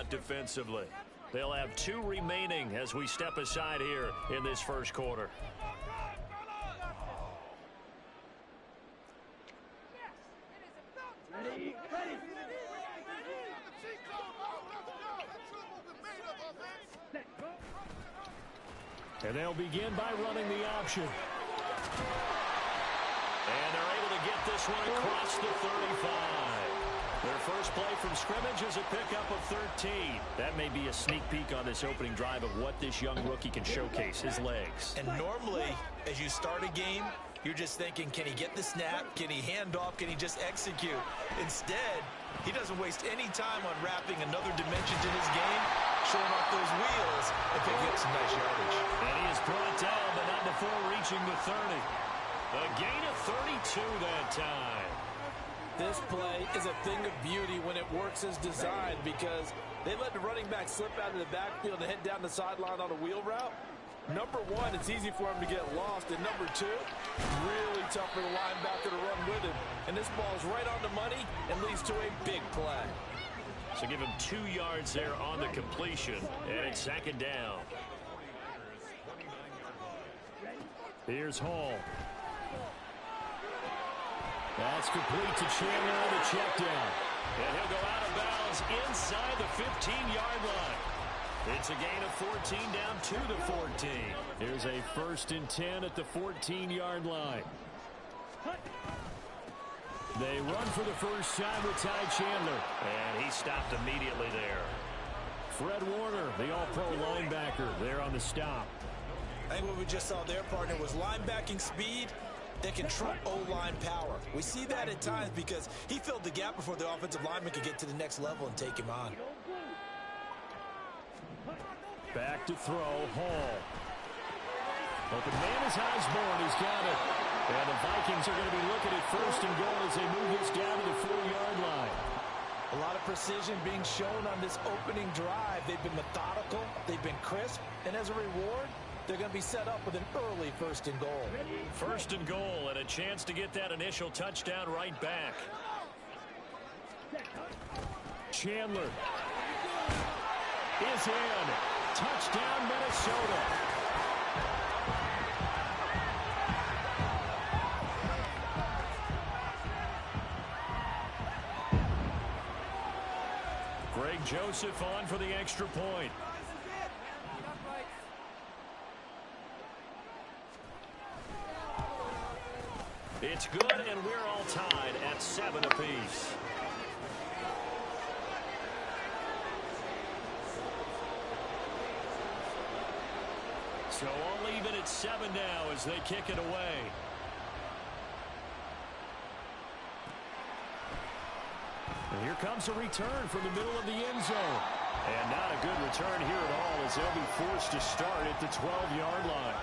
that defensively. They'll have 2 remaining as we step aside here in this first quarter. And they'll begin by running the option. And they're able to get this one across the 35. Their first play from scrimmage is a pickup of 13. That may be a sneak peek on this opening drive of what this young rookie can showcase, his legs. And normally, as you start a game, you're just thinking, can he get the snap? Can he hand off? Can he just execute? Instead, he doesn't waste any time unwrapping another dimension to his game, showing off those wheels, and picking up some nice yardage. And he is brought down, but not before reaching the 30. A gain of 32 that time. This play is a thing of beauty when it works as designed because they let the running back slip out of the backfield and head down the sideline on a wheel route. Number one, it's easy for him to get lost. And number two, really tough for the linebacker to run with him. And this ball's right on the money and leads to a big play. So give him 2 yards there on the completion, and it's 2nd down. Here's Hall. That's complete to Chandler on the check down. And he'll go out of bounds inside the 15-yard line. It's a gain of 14 down to the 14. Here's a 1st and 10 at the 14-yard line. They run for the first time with Ty Chandler. And he stopped immediately there. Fred Warner, the all-pro linebacker, there on the stop. I think what we just saw there, partner, was linebacking speed that can trump O-line power. We see that at times because he filled the gap before the offensive lineman could get to the next level and take him on. Back to throw, Hall. Open man is Osborne. He's got it. And the Vikings are going to be looking at 1st and goal as they move this down to the 4-yard line. A lot of precision being shown on this opening drive. They've been methodical. They've been crisp. And as a reward, they're going to be set up with an early 1st and goal. 1st and goal and a chance to get that initial touchdown right back. Chandler is in. Touchdown, Minnesota. Greg Joseph on for the extra point. It's good, and we're all tied at 7 apiece. So all even at 7 now as they kick it away. And here comes a return from the middle of the end zone. And not a good return here at all as they'll be forced to start at the 12-yard line.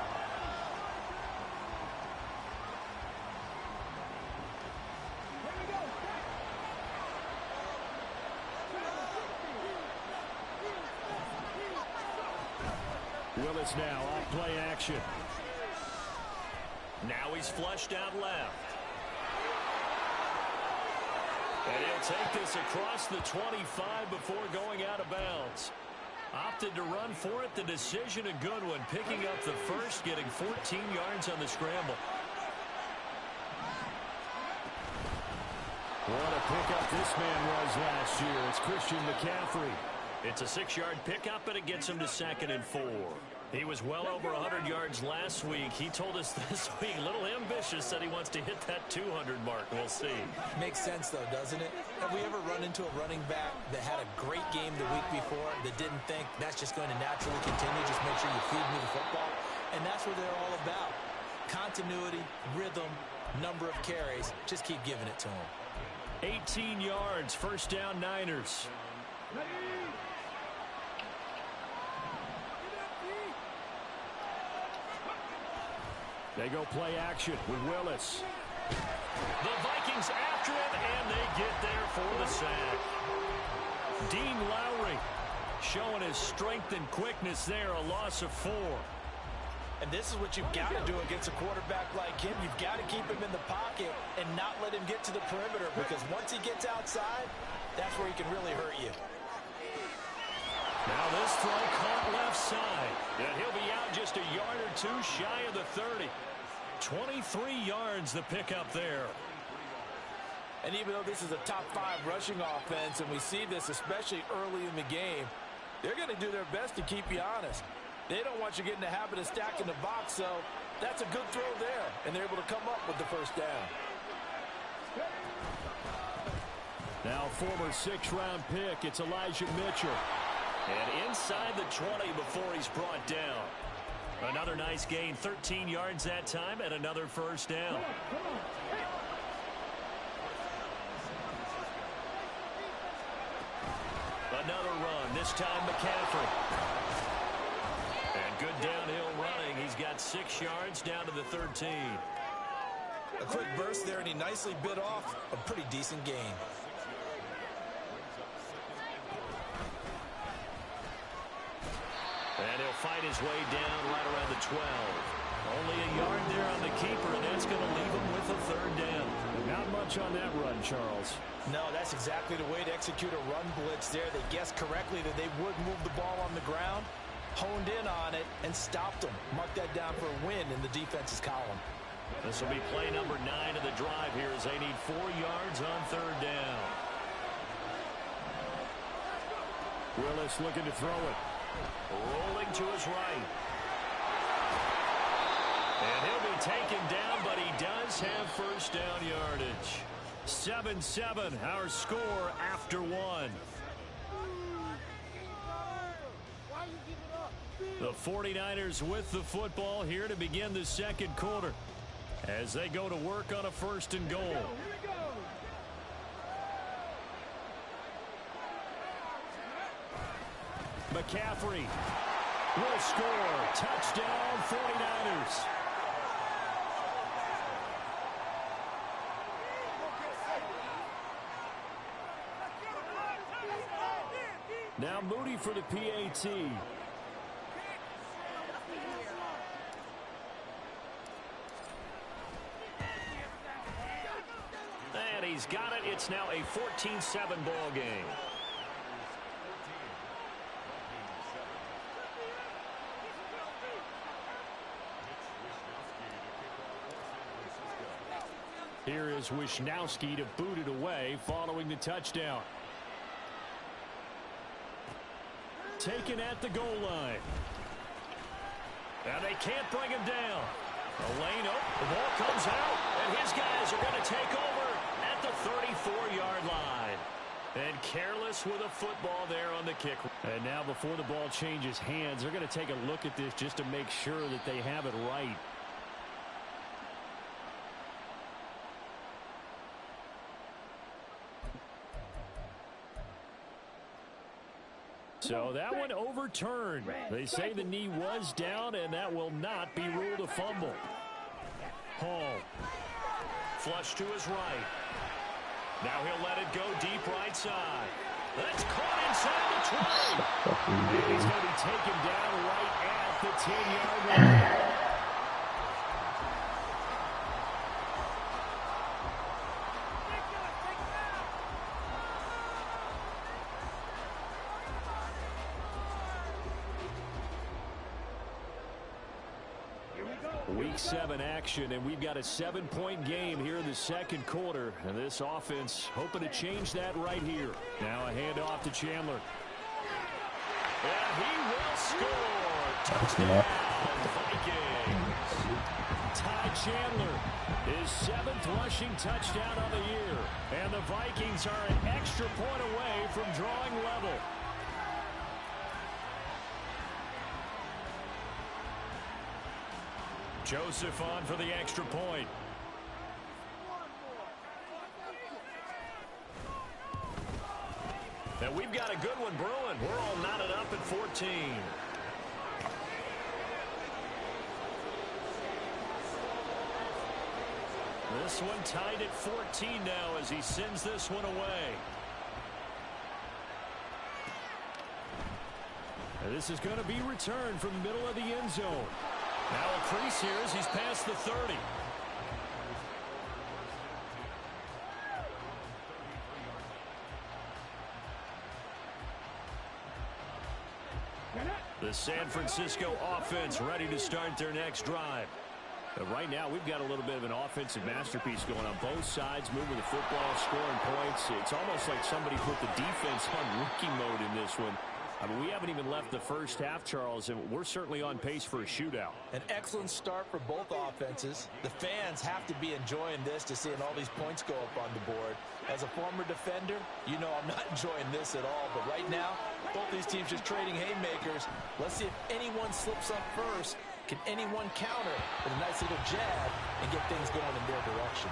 Willis now off play action. Now he's flushed out left. And he'll take this across the 25 before going out of bounds. Opted to run for it. The decision a good one. Picking up the first, getting 14 yards on the scramble. What a pickup this man was last year. It's Christian McCaffrey. It's a 6-yard pickup, and it gets him to 2nd and 4. He was well over 100 yards last week. He told us this week, a little ambitious, said he wants to hit that 200 mark. We'll see. Makes sense, though, doesn't it? Have we ever run into a running back that had a great game the week before that didn't think that's just going to naturally continue? Just make sure you feed me the football. And that's what they're all about. Continuity, rhythm, number of carries. Just keep giving it to him. 18 yards, 1st down Niners. They go play action with Willis. The Vikings after it, and they get there for the sack. Dean Lowry showing his strength and quickness there, a loss of 4. And this is what you've got to do against a quarterback like him. You've got to keep him in the pocket and not let him get to the perimeter, because once he gets outside, that's where he can really hurt you. This throw caught left side. And he'll be out just a yard or two shy of the 30. 23 yards the pickup there. And even though this is a top 5 rushing offense, and we see this especially early in the game, they're going to do their best to keep you honest. They don't want you getting the habit of stacking the box, so that's a good throw there, and they're able to come up with the first down. Now former 6th-round pick, it's Elijah Mitchell. And inside the 20 before he's brought down. Another nice gain, 13 yards that time, and another first down. Another run, this time McCaffrey. And good downhill running. He's got 6 yards down to the 13. A quick burst there, and he nicely bit off a pretty decent gain. And he'll fight his way down right around the 12. Only a yard there on the keeper, and that's going to leave him with a third down. Not much on that run, Charles. No, that's exactly the way to execute a run blitz there. They guessed correctly that they would move the ball on the ground, honed in on it, and stopped them. Mark that down for a win in the defense's column. This will be play number 9 of the drive here as they need 4 yards on third down. Willis looking to throw it. Rolling to his right. And he'll be taken down, but he does have first down yardage. 7-7, our score after 1. The 49ers with the football here to begin the second quarter as they go to work on a 1st and goal. McCaffrey will score. Touchdown, 49ers. Now Moody for the PAT. And he's got it. It's now a 14-7 ball game. Here is Wisnowski to boot it away following the touchdown. Taken at the goal line. Now they can't bring him down. The lane open. The ball comes out, and his guys are going to take over at the 34-yard line. And careless with a football there on the kick. And now before the ball changes hands, they're going to take a look at this just to make sure that they have it right. So that one overturned. They say the knee was down, and that will not be ruled a fumble. Hall. Flush to his right. Now he'll let it go deep right side. That's caught inside the 20. And he's going to be taken down right at the 10-yard line. Week 7 action, and we've got a 7-point game here in the second quarter. And this offense hoping to change that right here. Now a handoff to Chandler. And he will score. Touchdown, Vikings. Ty Chandler, his 7th rushing touchdown of the year. And the Vikings are an extra point away from drawing level. Joseph on for the extra point. And we've got a good one brewing. We're all knotted up at 14. This one tied at 14 now as he sends this one away. And this is going to be returned from the middle of the end zone. Now a crease here as he's past the 30. The San Francisco offense ready to start their next drive. But right now, we've got a little bit of an offensive masterpiece going on both sides, moving the football, scoring points. It's almost like somebody put the defense on rookie mode in this one. I mean, we haven't even left the first half, Charles, and we're certainly on pace for a shootout. An excellent start for both offenses. The fans have to be enjoying this to seeing all these points go up on the board. As a former defender, you know I'm not enjoying this at all. But right now, both these teams just trading haymakers. Let's see if anyone slips up first. Can anyone counter with a nice little jab and get things going in their direction?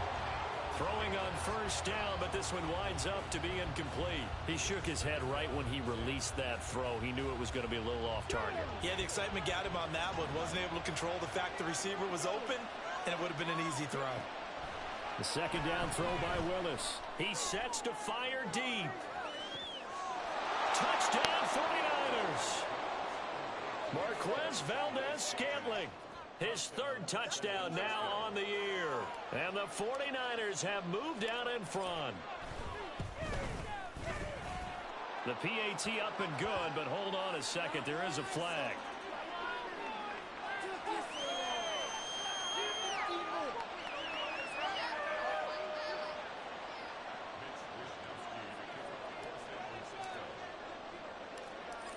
Throwing on first down, but this one winds up to be incomplete. He shook his head right when he released that throw. He knew it was going to be a little off target. Yeah, the excitement got him on that one. Wasn't able to control the fact the receiver was open, and it would have been an easy throw. The second down throw by Willis. He sets to fire deep. Touchdown 49ers. Marquez Valdez-Scantling. His third touchdown now on the year. And the 49ers have moved out in front. The PAT up and good, but hold on a second. There is a flag.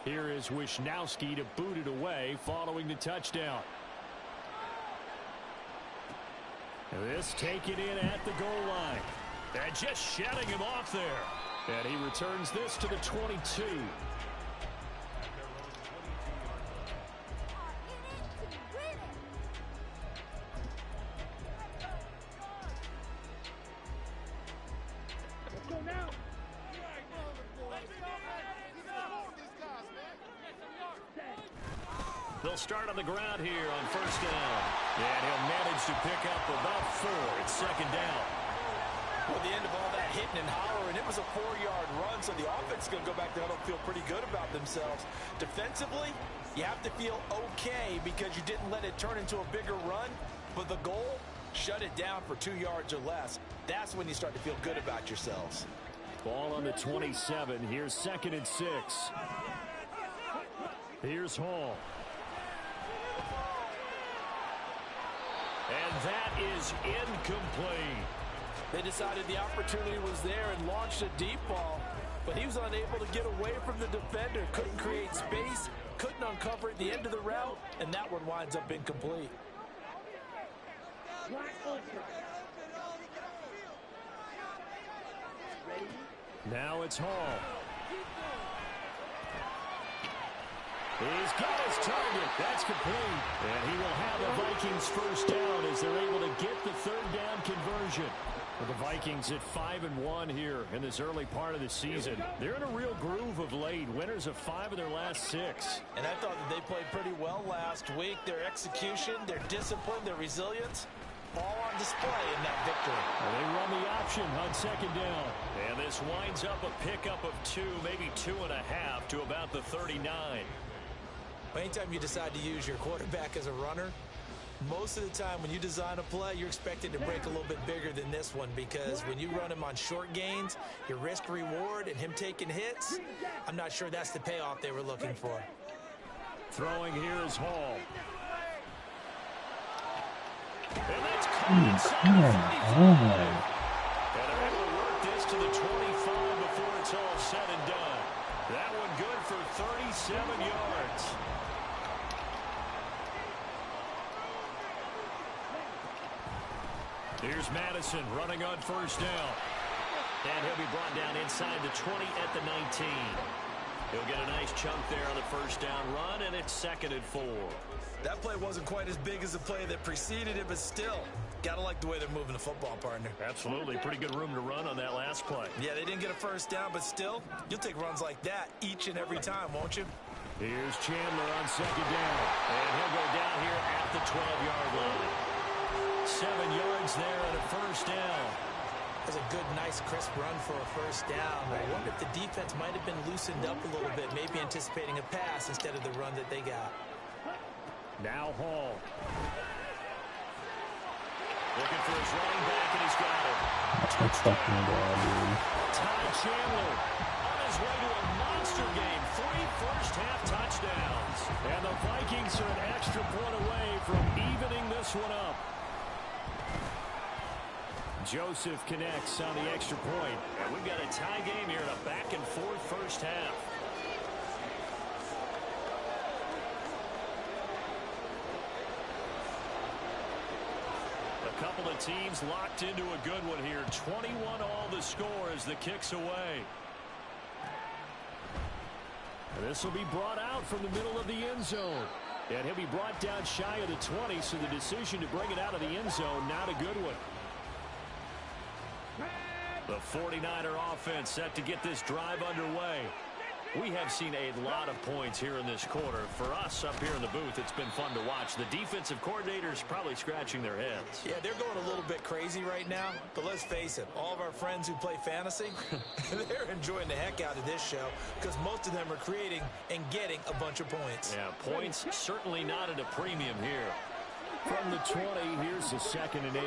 Here is Wisnowski to boot it away following the touchdown. This taken in at the goal line. And just shutting him off there. And he returns this to the 22. They'll start on the ground here on first down. And he'll manage to pick up about 4. It's second down. Well, the end of all that hitting and hollering, it was a 4-yard run, so the offense is going to go back there and feel pretty good about themselves. Defensively, you have to feel okay because you didn't let it turn into a bigger run, but the goal, shut it down for 2 yards or less. That's when you start to feel good about yourselves. Ball on the 27. Here's 2nd and 6. Here's Hall. And that is incomplete. They decided the opportunity was there and launched a deep ball, but he was unable to get away from the defender. Couldn't create space, couldn't uncover at the end of the route, and that one winds up incomplete. Now it's Hall. He's got his target. That's complete. And he will have the Vikings first down as they're able to get the third down conversion. Well, the Vikings at 5-1 here in this early part of the season. They're in a real groove of late. Winners of 5 of their last 6. And I thought that they played pretty well last week. Their execution, their discipline, their resilience, all on display in that victory. Well, they run the option on second down. And this winds up a pickup of 2, maybe 2.5 to about the 39. Anytime you decide to use your quarterback as a runner, most of the time when you design a play, you're expected to break a little bit bigger than this one because when you run him on short gains, your risk reward and him taking hits, I'm not sure that's the payoff they were looking for. Throwing here is Hall. And that's caught. And they're able to work this to the 25 before it's all said and done. That one good for 37 yards. Here's Madison running on first down. And he'll be brought down inside the 20 at the 19. He'll get a nice chunk there on the first down run, and it's 2nd and 4. That play wasn't quite as big as the play that preceded it, but still, gotta like the way they're moving the football, partner. Absolutely. Pretty good room to run on that last play. Yeah, they didn't get a first down, but still, you'll take runs like that each and every time, won't you? Here's Chandler on second down. And he'll go down here at the 12-yard line. 7 yards there and a first down. That was a good, nice, crisp run for a first down. I wonder if the defense might have been loosened up a little bit, maybe anticipating a pass instead of the run that they got. Now Hall. Looking for his running back, and he's got it. That's fucking bad, dude. Ty Chandler on his way to a monster game. 3 first-half touchdowns. And the Vikings are an extra point away from evening this one up. Joseph connects on the extra point. And we've got a tie game here in a back-and-forth first half. A couple of teams locked into a good one here. 21 all the score as the kick's away. This will be brought out from the middle of the end zone. And he'll be brought down shy of the 20, so the decision to bring it out of the end zone, not a good one. The 49er offense set to get this drive underway. We have seen a lot of points here in this quarter. For us up here in the booth, it's been fun to watch. The defensive coordinators probably scratching their heads. Yeah, they're going a little bit crazy right now. But let's face it, all of our friends who play fantasy, they're enjoying the heck out of this show because most of them are creating and getting a bunch of points. Yeah, points certainly not at a premium here. From the 20, here's the 2nd and 8.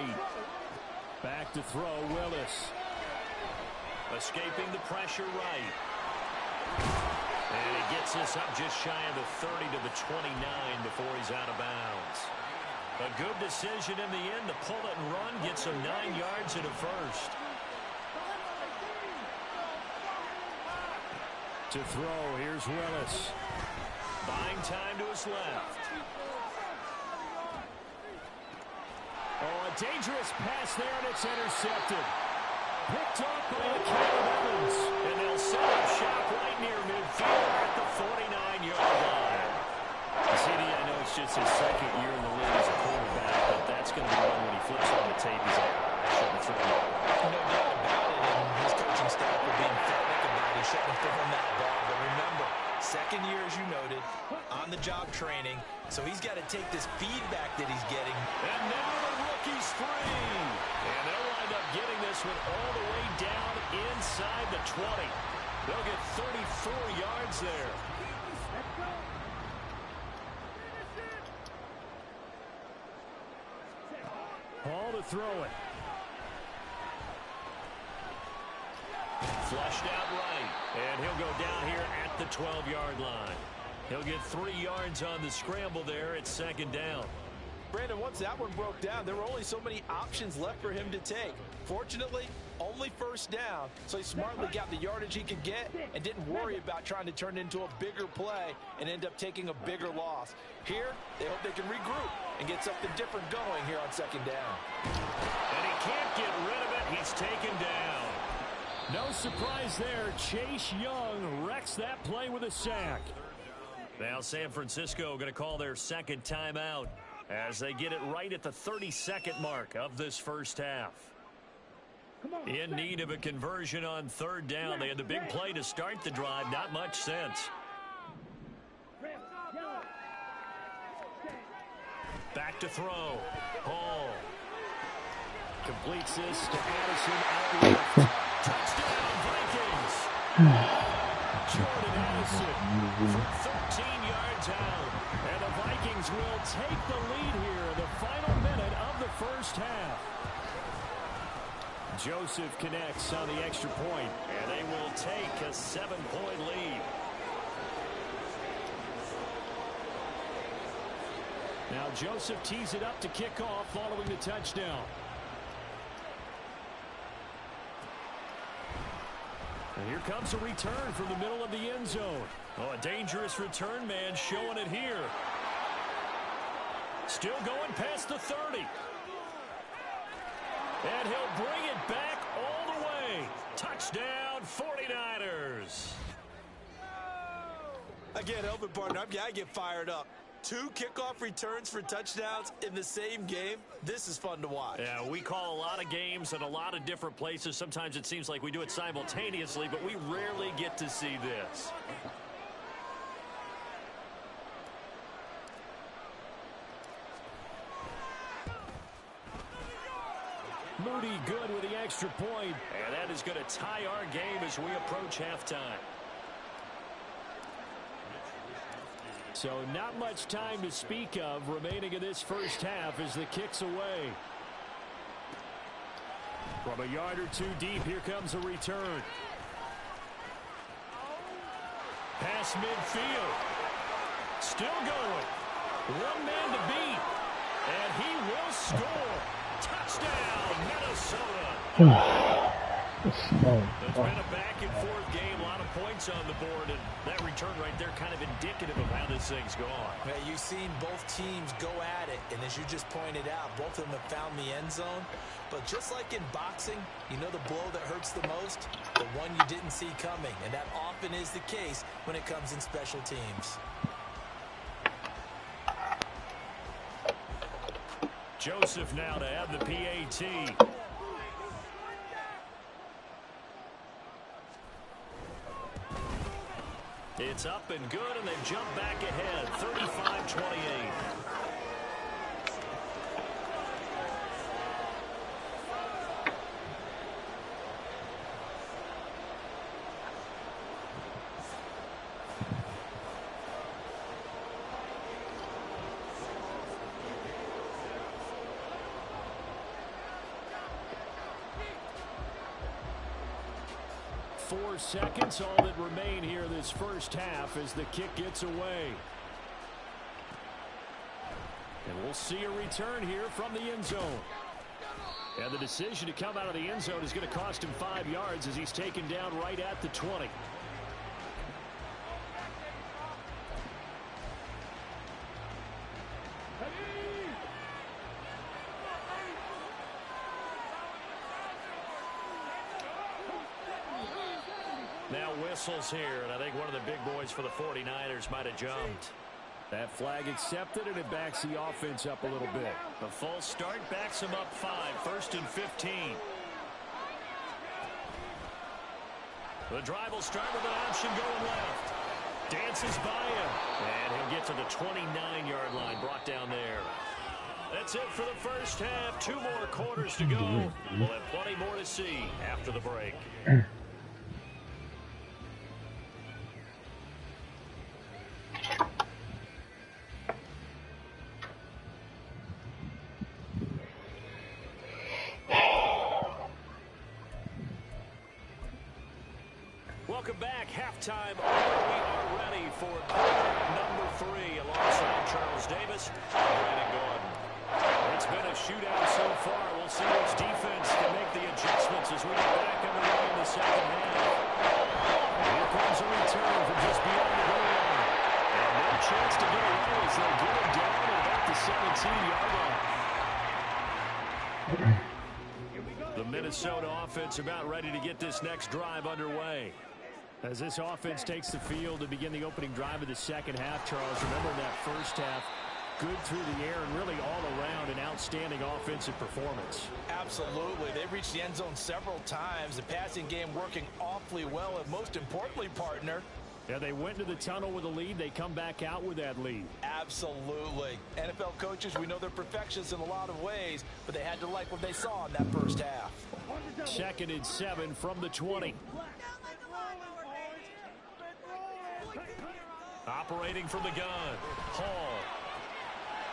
Back to throw, Willis. Escaping the pressure right. And he gets this up just shy of the 30 to the 29 before he's out of bounds. A good decision in the end to pull it and run, gets him 9 yards and a first. To throw, here's Willis. Buying time to his left. Oh, a dangerous pass there, and it's intercepted. Picked up by Caleb Evans. And they'll set up shop right near midfield at the 49-yard line. CD, I know it's just his 2nd year in the league as a quarterback, but that's going to be one when he flips on the tape. He's like, I shouldn't have thrown it. No doubt about it, and his coaching staff will be emphatic about he shouldn't have thrown that ball. But remember, 2nd year, as you noted, on-the-job training, so he's got to take this feedback that he's getting. And now the rookie's free. And they'll wind up getting this one all the way down inside the 20. They'll get 34 yards there. Ball to throw it. Flushed out right. And he'll go down here at the 12-yard line. He'll get 3 yards on the scramble there. It's 2nd down. Brandon, once that one broke down, there were only so many options left for him to take. Fortunately, only 1st down, so he smartly got the yardage he could get and didn't worry about trying to turn it into a bigger play and end up taking a bigger loss. Here, they hope they can regroup and get something different going here on 2nd down. And he can't get rid of it. He's taken down. No surprise there. Chase Young wrecks that play with a sack. Now San Francisco going to call their 2nd timeout as they get it right at the 32nd mark of this first half. In need of a conversion on 3rd down. They had the big play to start the drive. Not much sense. Back to throw. Hall completes this to Addison out left. Touchdown, Vikings. Jordan Addison for 13 yards out. And the Vikings will take the lead here in the final minute of the first half. Joseph connects on the extra point, and they will take a 7-point lead. Now Joseph tees it up to kick off following the touchdown. And here comes a return from the middle of the end zone. Oh, a dangerous return man showing it here. Still going past the 30. And he'll bring it back all the way. Touchdown, 49ers. Again, Elvin partner, I get fired up. 2 kickoff returns for touchdowns in the same game. This is fun to watch. Yeah, we call a lot of games in a lot of different places. Sometimes it seems like we do it simultaneously, but we rarely get to see this. Moody good with the extra point, and that is going to tie our game as we approach halftime. So not much time to speak of remaining in this first half as the kick's away. From a yard or 2 deep, here comes a return. Pass midfield. still going. One man to beat. And he will score. Touchdown, Minnesota. It's been a back-and-forth game, a lot of points on the board, and that return right there kind of indicative of how this thing's gone. Yeah, you've seen both teams go at it, and as you just pointed out, both of them have found the end zone. But just like in boxing, you know the blow that hurts the most? The one you didn't see coming, and that often is the case when it comes in special teams. Joseph now to have the PAT. It's up and good, and they've jumped back ahead, 35-28. Seconds, all that remain here this first half as the kick gets away. And we'll see a return here from the end zone. And the decision to come out of the end zone is going to cost him 5 yards as he's taken down right at the 20. Now whistles here, and I think one of the big boys for the 49ers might have jumped. That flag accepted, and it backs the offense up a little bit. The full start backs him up 5, 1st and 15. The drive will start with an option going left. Dances by him, and he'll get to the 29-yard line, brought down there. That's it for the first half. 2 more quarters to go. We'll have plenty more to see after the break. Welcome back. Halftime. We are ready for number 3 alongside Charles Davis and Brandon Gordon. It's been a shootout so far. We'll see which defense can make the adjustments as we get back underway in the second half. Here comes a return from just beyond the goal line. And no chance to get away as they get him down at about the 17-yard line. The Minnesota offense about ready to get this next drive underway. As this offense takes the field to begin the opening drive of the second half, Charles, remember that first half, good through the air and really all around an outstanding offensive performance. Absolutely. They've reached the end zone several times. The passing game working awfully well, and most importantly, partner, yeah, they went into the tunnel with a lead. They come back out with that lead. Absolutely. NFL coaches, we know they're perfectionists in a lot of ways, but they had to like what they saw in that first half. 2nd and 7 from the 20. Operating from the gun, Hall.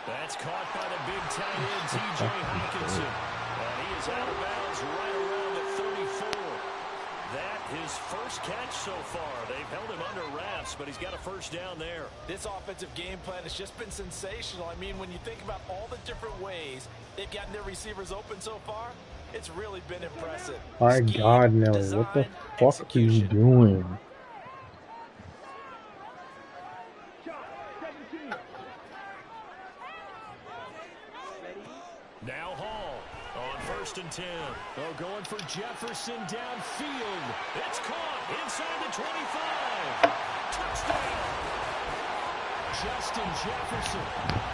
That's caught by the big tight end, T.J. Hockenson. And he is out of bounds right around the 34. That his first catch so far. They've held him under wraps, but he's got a first down there. This offensive game plan has just been sensational. I mean, when you think about all the different ways they've gotten their receivers open so far, it's really been impressive. My God, Nelly, what the fuck are you doing? Now Hall on 1st and 10. Oh, going for Jefferson downfield. It's caught inside the 25. Touchdown. Justin Jefferson,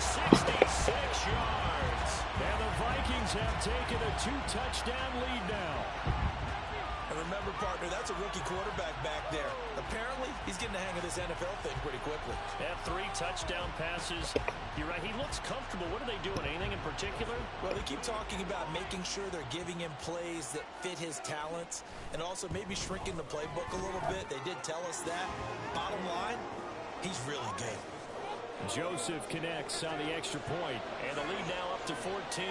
66 yards. And the Vikings have taken a 2-touchdown lead now. And remember, partner, that's a rookie quarterback back there. Apparently, he's getting the hang of this NFL thing pretty quickly. They have 3 touchdown passes. You're right, he looks comfortable. What are they doing? Anything in particular? Well, they keep talking about making sure they're giving him plays that fit his talents and also maybe shrinking the playbook a little bit. They did tell us that. Bottom line, he's really good. Joseph connects on the extra point, and the lead now up to 14.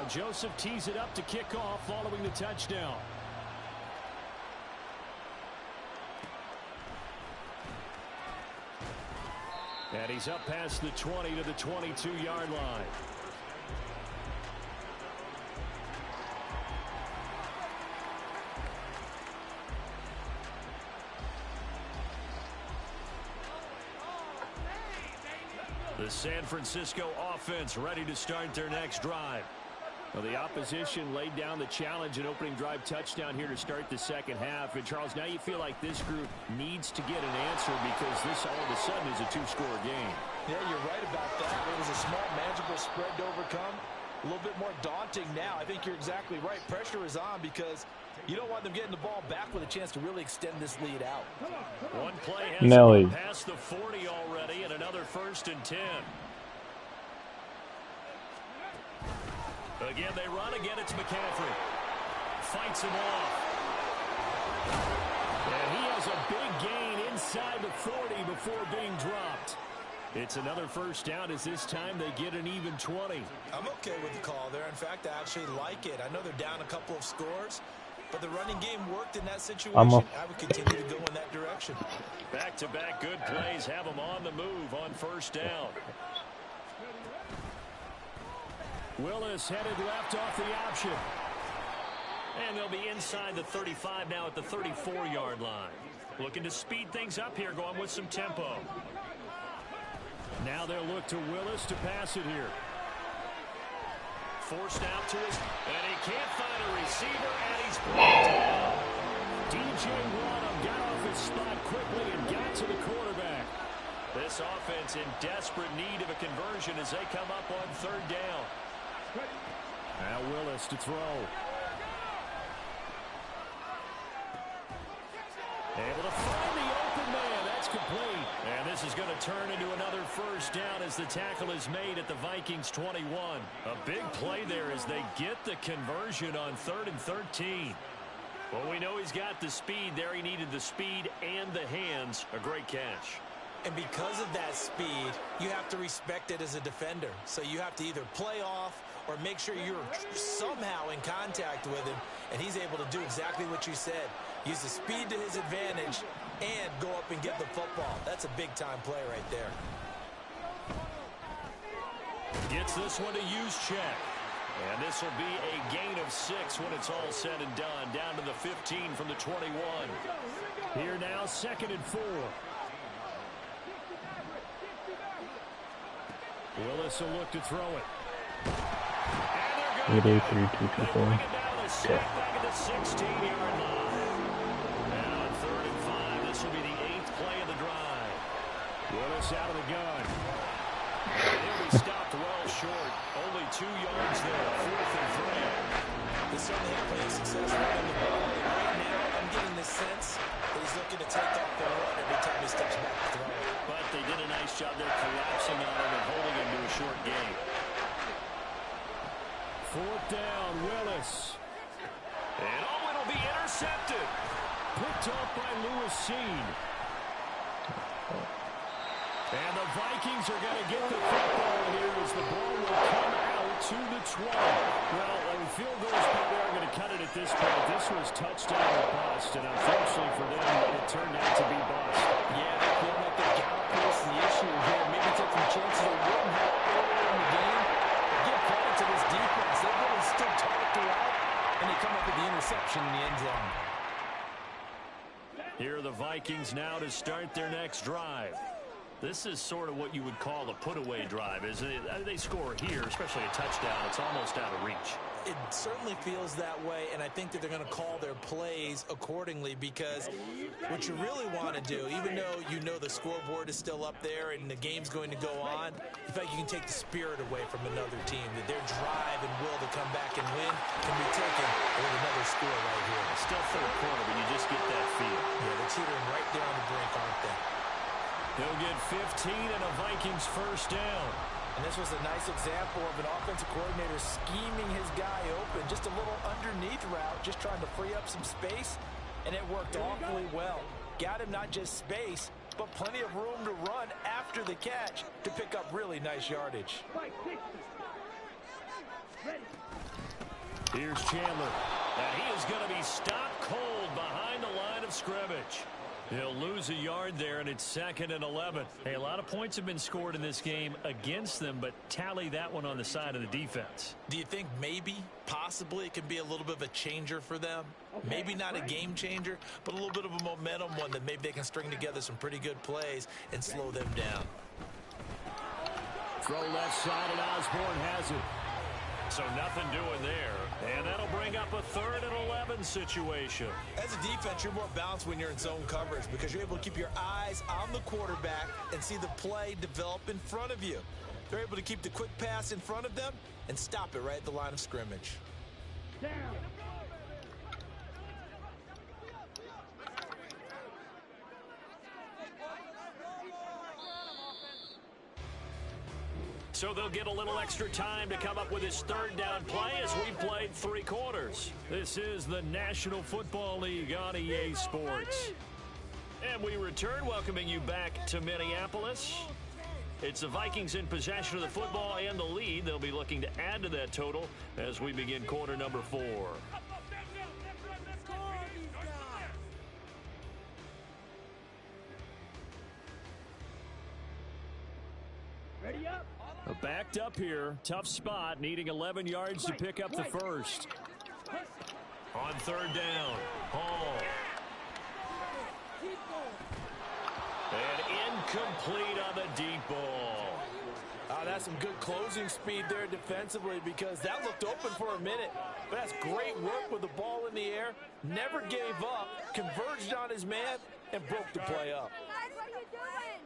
Joseph tees it up to kick off following the touchdown. And he's up past the 20 to the 22-yard line. The San Francisco offense ready to start their next drive. Well, the opposition laid down the challenge and opening drive touchdown here to start the second half. And, Charles, now you feel like this group needs to get an answer because this all of a sudden is a two-score game. Yeah, you're right about that. It was a small, manageable spread to overcome. A little bit more daunting now. I think you're exactly right. Pressure is on because you don't want them getting the ball back with a chance to really extend this lead out. One play has past the 40 already and another 1st and 10. Again, they run. Again, it's McCaffrey. Fights him off. And he has a big gain inside the 40 before being dropped. It's another 1st down as this time they get an even 20. I'm okay with the call there. In fact, I actually like it. I know they're down a couple of scores, but the running game worked in that situation. I would continue to go in that direction. Back-to-back good plays have them on the move on 1st down. Willis headed left off the option. And they'll be inside the 35 now at the 34-yard line. Looking to speed things up here, going with some tempo. Now they'll look to Willis to pass it here. Forced out to his, and he can't find a receiver, and he's brought down. DJ Wonnum got off his spot quickly and got to the quarterback. This offense in desperate need of a conversion as they come up on 3rd down. Now Willis to throw. Able to find the open man. That's complete. And this is going to turn into another 1st down as the tackle is made at the Vikings 21. A big play there as they get the conversion on 3rd and 13. Well, we know he's got the speed there. He needed the speed and the hands. A great catch. And because of that speed, you have to respect it as a defender. So you have to either play off or make sure you're somehow in contact with him, and he's able to do exactly what you said. Use the speed to his advantage and go up and get the football. That's a big-time play right there. Gets this one to Juszczyk. And this will be a gain of 6 when it's all said and done. Down to the 15 from the 21. Here now, 2nd and 4. Willis will look to throw it. And they're going to bring it down the sack back at the 16-yard line. Now on 3rd and 5, this will be the 8th play of the drive. Willis out of the gun. And he'll be stopped well short. Only 2 yards there. 4th and 3. This certainly had plenty of success running the ball. Right now, I'm getting the sense that he's looking to take off the run every time he steps back to throw it. But they did a nice job there collapsing on him and holding him to a short gain. 4th down, Willis. And it'll be intercepted. Picked off by Lewis Cine. And the Vikings are going to get the football here as the ball will come out to the 20. Well, the field goals probably are going to cut it at this point. This was touchdown or bust, and unfortunately for them, it turned out to be bust. Yeah, they feel like the gap is the issue here. Maybe take some chances they wouldn't have earlier in the game. But give credit to this defense. They've really stood tall throughout, and they come up with the interception in the end zone. Here are the Vikings now to start their next drive. This is sort of what you would call a put-away drive. Is they score here, especially a touchdown, it's almost out of reach. It certainly feels that way, and I think that they're going to call their plays accordingly because what you really want to do, even though you know the scoreboard is still up there and the game's going to go on, in fact, you can take the spirit away from another team, that their drive and will to come back and win can be taken with another score right here. Still 3rd quarter, but you just get that feel. Yeah, they're teetering right there on the brink, aren't they? He'll get 15 and a Vikings 1st down. And this was a nice example of an offensive coordinator scheming his guy open. Just a little underneath route, just trying to free up some space. And it worked awfully well. Got him not just space, but plenty of room to run after the catch to pick up really nice yardage. Here's Chandler. And he is going to be stopped cold behind the line of scrimmage. He'll lose a yard there, and it's 2nd and 11. Hey, a lot of points have been scored in this game against them, but tally that one on the side of the defense. Do you think maybe, possibly, it can be a little bit of a changer for them? Maybe not a game changer, but a little bit of a momentum one that maybe they can string together some pretty good plays and slow them down. Throw left side, and Osborne has it. So nothing doing there, and that'll bring up a 3rd and 11 situation. As a defense, you're more balanced when you're in zone coverage because you're able to keep your eyes on the quarterback and see the play develop in front of you. They're able to keep the quick pass in front of them and stop it right at the line of scrimmage. Down. So they'll get a little extra time to come up with his 3rd down play as we played 3 quarters. This is the National Football League on EA Sports. And we return, welcoming you back to Minneapolis. It's the Vikings in possession of the football and the lead. They'll be looking to add to that total as we begin quarter number 4. Ready up. Backed up here, tough spot, needing 11 yards to pick up the first. On 3rd down, Hall. And incomplete on the deep ball. That's some good closing speed there defensively because that looked open for a minute. But that's great work with the ball in the air. Never gave up, converged on his man, and broke the play up. Guys, what are you doing?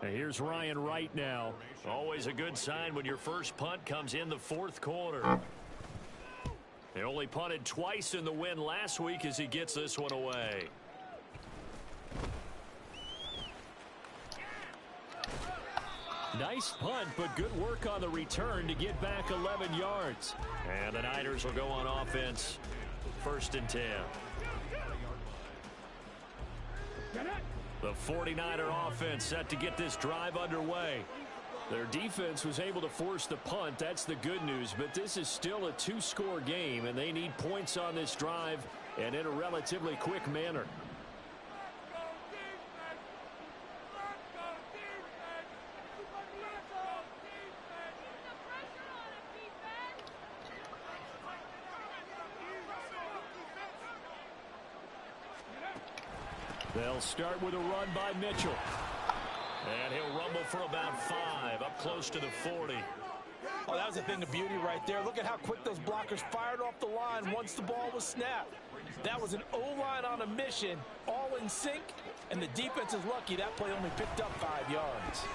And here's Ryan Wright now. Always a good sign when your first punt comes in the 4th quarter. They only punted twice in the win last week as he gets this one away. Nice punt, but good work on the return to get back 11 yards. And the Niners will go on offense. 1st and 10. The 49er offense set to get this drive underway. Their defense was able to force the punt. That's the good news. But this is still a 2-score game, and they need points on this drive and in a relatively quick manner. They'll start with a run by Mitchell. And he'll rumble for about 5, up close to the 40. Oh, that was a thing of beauty right there. Look at how quick those blockers fired off the line once the ball was snapped. That was an O-line on a mission, all in sync, and the defense is lucky that play only picked up 5 yards.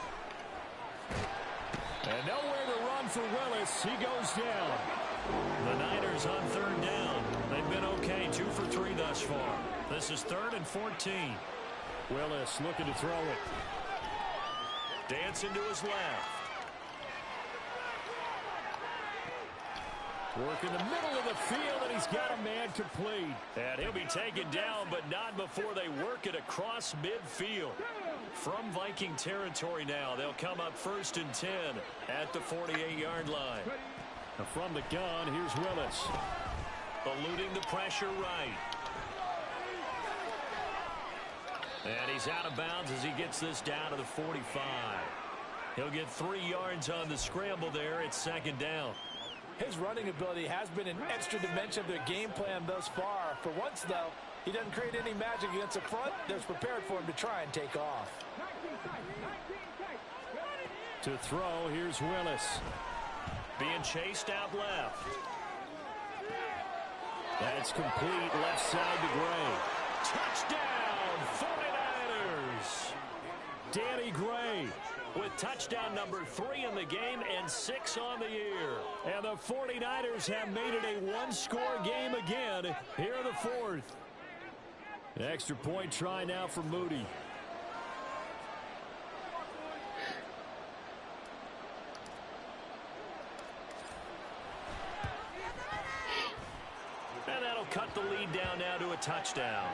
And nowhere to run for Willis. He goes down. The Niners on 3rd down. They've been okay, 2 for 3 thus far. This is 3rd and 14. Willis looking to throw it. Dancing to his left. Work in the middle of the field, and he's got a man complete. And he'll be taken down, but not before they work it across midfield. From Viking territory now, they'll come up 1st and 10 at the 48-yard line. Now from the gun, here's Willis. Eluding the pressure right. And he's out of bounds as he gets this down to the 45. He'll get 3 yards on the scramble there. It's 2nd down. His running ability has been an extra dimension of their game plan thus far. For once, though, he doesn't create any magic against the front that's prepared for him to try and take off. To throw, here's Willis. Being chased out left. That's complete left side to Gray. Touchdown, 49ers! Danny Gray with touchdown number 3 in the game and 6 on the year. And the 49ers have made it a 1-score game again here in the 4th. Extra point try now for Moody. And that'll cut the lead down now to a touchdown.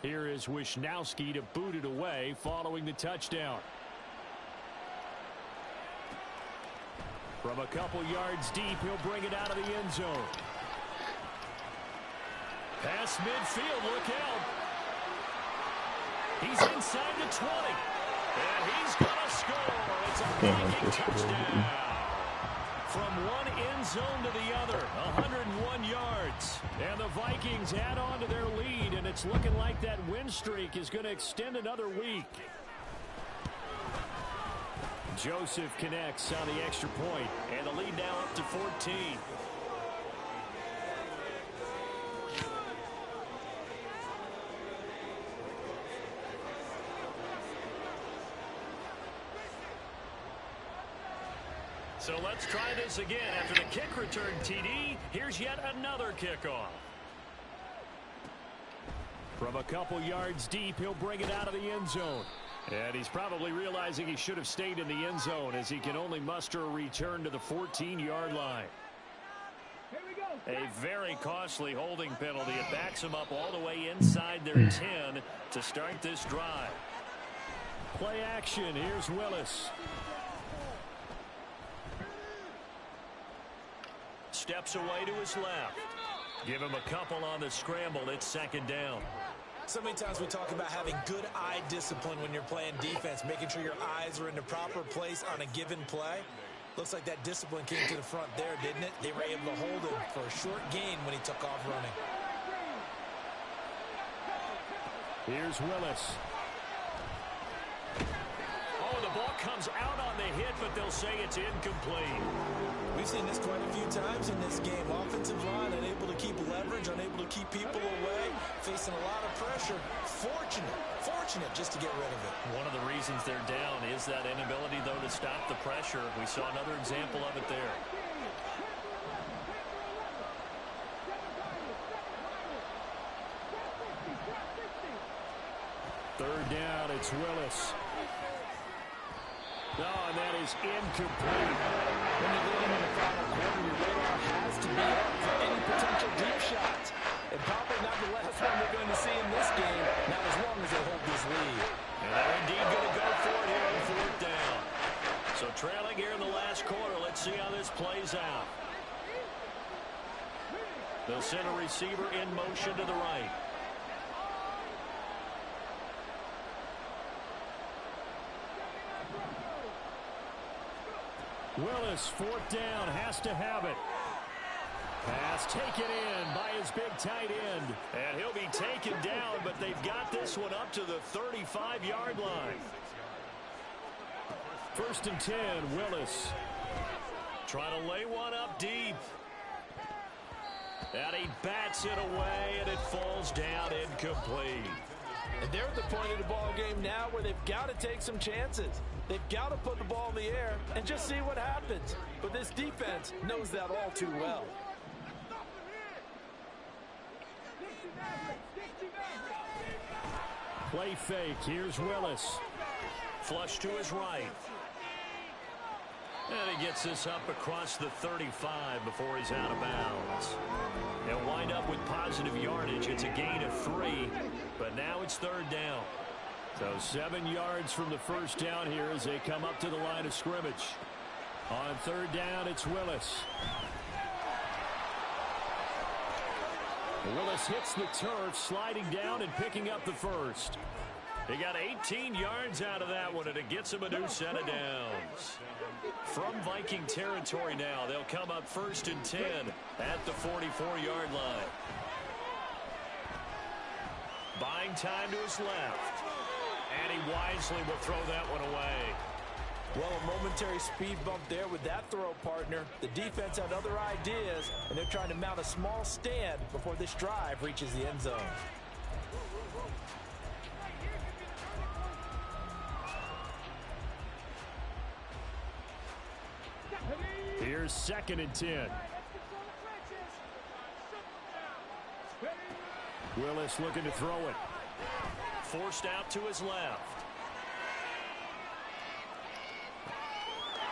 Here is Wisnowski to boot it away following the touchdown. From a couple yards deep, he'll bring it out of the end zone. Pass midfield, look out. He's inside the 20. And he's going to score. It's a Viking touchdown. From one end zone to the other, 101 yards. And the Vikings add on to their lead, and it's looking like that win streak is going to extend another week. Joseph connects on the extra point, and the lead now up to 14. So let's try this again. After the kick return TD, here's yet another kickoff. From a couple yards deep, he'll bring it out of the end zone. And he's probably realizing he should have stayed in the end zone as he can only muster a return to the 14-yard line. A very costly holding penalty. It backs him up all the way inside their 10 to start this drive. Play action. Here's Willis. Steps away to his left. Give him a couple on the scramble. It's second down. So many times we talk about having good eye discipline when you're playing defense, making sure your eyes are in the proper place on a given play. Looks like that discipline came to the front there, didn't it? They were able to hold him for a short gain when he took off running. Here's Willis. Oh, the ball comes out on the hit, but they'll say it's incomplete. We've seen this quite a few times in this game. Offensive line unable to keep leverage, unable to keep people away, facing a lot of pressure. Fortunate just to get rid of it. One of the reasons they're down is that inability, though, to stop the pressure. We saw another example of it there. Third down, it's Willis. No, and that is incomplete. When you're leading in the final quarter, your radar has to be up for any potential deep shots. And probably not the last one we're going to see in this game, not as long as they hold this lead. And they're indeed going to go for it here on fourth down. So trailing here in the last quarter, let's see how this plays out. They'll send a receiver in motion to the right. Willis, fourth down, has to have it. Pass taken in by his big tight end. And he'll be taken down, but they've got this one up to the 35-yard line. First and 10, Willis. Trying to lay one up deep. And he bats it away, and it falls down incomplete. And they're at the point of the ball game now where they've got to take some chances. They've got to put the ball in the air and just see what happens. But this defense knows that all too well. Play fake. Here's Willis. Flush to his right. And he gets this up across the 35 before he's out of bounds. They'll wind up with positive yardage. It's a gain of 3, but now it's third down. So 7 yards from the first down here as they come up to the line of scrimmage. On third down, it's Willis. Willis hits the turf, sliding down and picking up the first. He got 18 yards out of that one, and it gets him a new set of downs. From Viking territory now, they'll come up first and 10 at the 44-yard line. Buying time to his left. And he wisely will throw that one away. Well, a momentary speed bump there with that throw, partner. The defense had other ideas, and they're trying to mount a small stand before this drive reaches the end zone. Here's second and 10. Willis looking to throw it. Forced out to his left.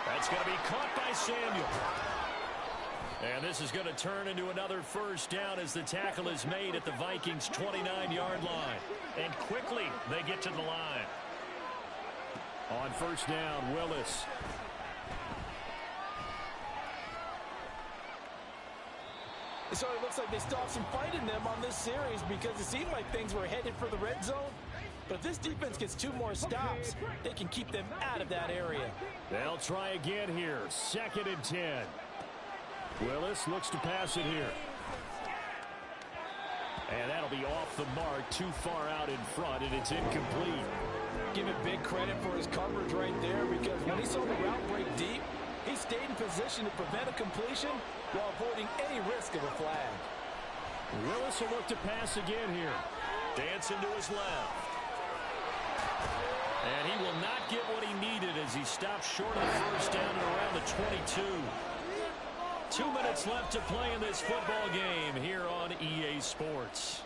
That's going to be caught by Samuel. And this is going to turn into another first down as the tackle is made at the Vikings' 29-yard line. And quickly they get to the line. On first down, Willis. So it looks like they stopped some fight in them on this series because it seemed like things were headed for the red zone. But if this defense gets 2 more stops, they can keep them out of that area. They'll try again here. 2nd and 10. Willis looks to pass it here. And that'll be off the mark, too far out in front, and it's incomplete. Give it big credit for his coverage right there because when he saw the route break deep, he stayed in position to prevent a completion while avoiding any risk of a flag. Willis will look to pass again here. Dancing to his left. And he will not get what he needed as he stops short of the first down at around the 22. 2 minutes left to play in this football game here on EA Sports.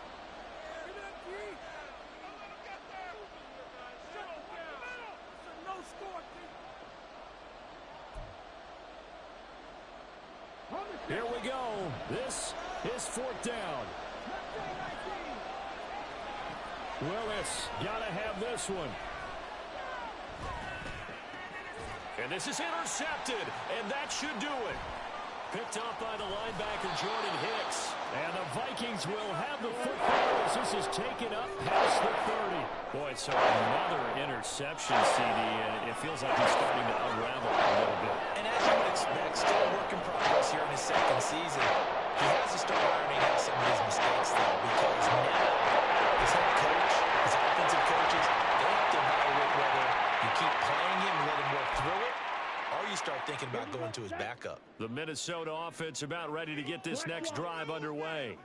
Here we go. This is 4th down. Willis got to have this one. And this is intercepted, and that should do it. Picked up by the linebacker, Jordan Hicks. And the Vikings will have the football as this is taken up past the 30. Boy, so another interception, CD, and it feels like he's starting to unravel a little bit. And as you would expect, still a work in progress here in his 2nd season. He has to start ironing out some of his mistakes, though, because now his head coach, his offensive coaches, they have to evaluate whether you keep playing him and let him work through it, or you start thinking about going to his backup. The Minnesota offense about ready to get this next drive underway.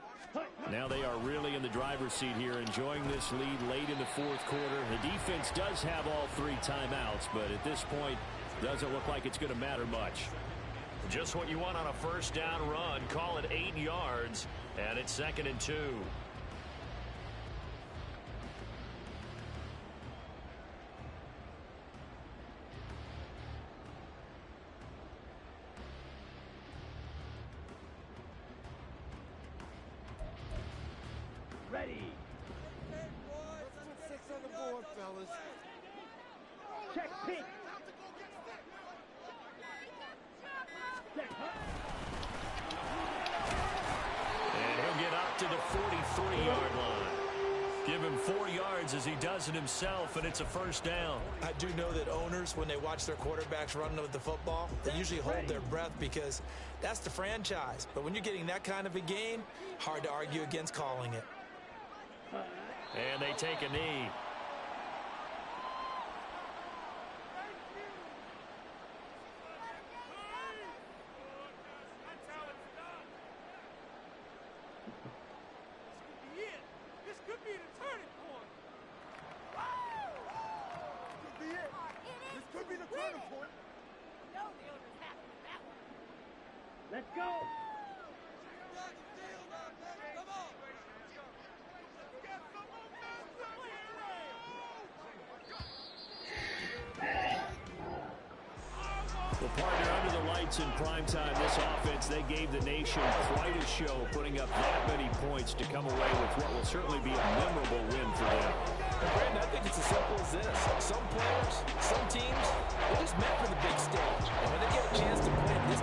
Now they are really in the driver's seat here, enjoying this lead late in the 4th quarter. The defense does have all 3 timeouts, but at this point, doesn't look like it's going to matter much. Just what you want on a first down run. Call it 8 yards, and it's 2nd and 2. Ready. Let's put 6 on the board, fellas. Check pink. Check. And he'll get up to the 43-yard line. Give him 4 yards as he does it himself, and it's a first down. I do know that owners, when they watch their quarterbacks run with the football, they usually hold their breath because that's the franchise. But when you're getting that kind of a game, hard to argue against calling it. And they take a knee. This could be the turning point. Could be it. This could be the turning point. Let's go. Well, partner, under the lights in primetime, this offense, they gave the nation quite a show, putting up that many points to come away with what will certainly be a memorable win for them. And Brandon, I think it's as simple as this. Some players, some teams, they're just meant for the big stage. And when they get a chance to play at this